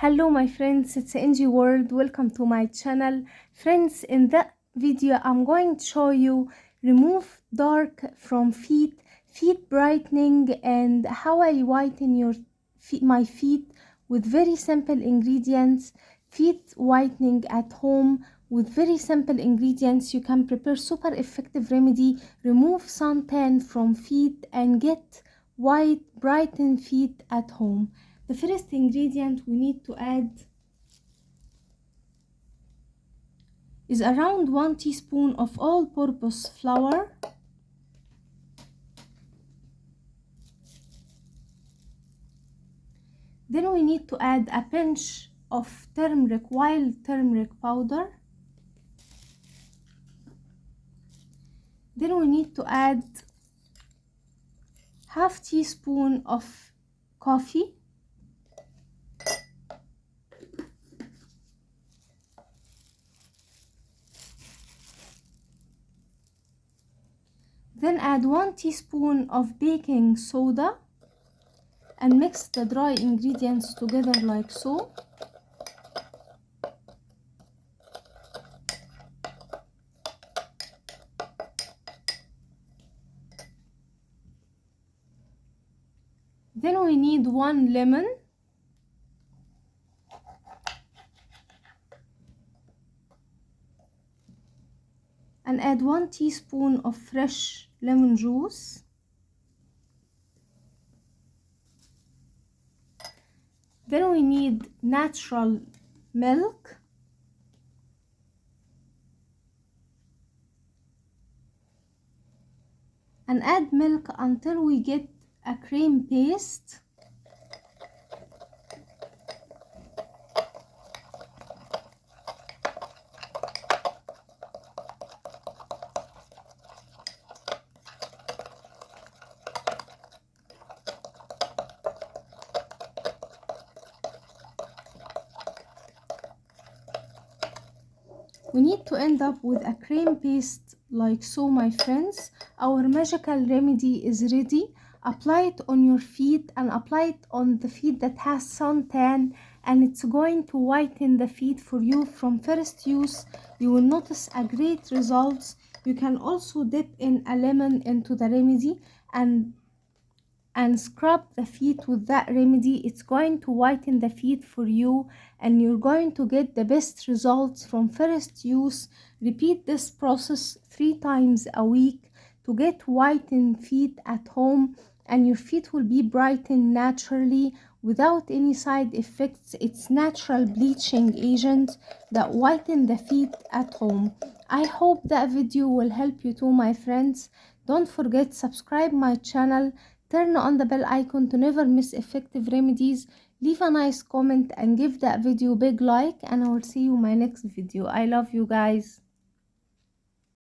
Hello my friends, it's Angie World. Welcome to my channel. Friends, in that video I'm going to show you remove dark from feet brightening, and how I whiten my feet with very simple ingredients. Feet whitening at home with very simple ingredients. You can prepare super effective remedy, remove suntan from feet and get white brightened feet at home. The first ingredient we need to add is around 1 teaspoon of all-purpose flour. Then we need to add a pinch of turmeric, wild turmeric powder. Then we need to add half teaspoon of coffee. Then add 1 teaspoon of baking soda and mix the dry ingredients together like so. Then we need 1 lemon. And add 1 teaspoon of fresh lemon juice. Then we need natural milk. And add milk until we get a cream paste. We need to end up with a cream paste like so, my friends. Our magical remedy is ready. Apply it on your feet and apply it on the feet that has suntan, and it's going to whiten the feet for you from first use. You will notice a great results. You can also dip in a lemon into the remedy and scrub the feet with that remedy. It's going to whiten the feet for you, and you're going to get the best results from first use. Repeat this process 3 times a week to get whitened feet at home, and your feet will be brightened naturally without any side effects. It's natural bleaching agent that whiten the feet at home. I hope that video will help you too, my friends. Don't forget, subscribe my channel, turn on the bell icon to never miss effective remedies. Leave a nice comment and give that video a big like, and I will see you in my next video. I love you guys.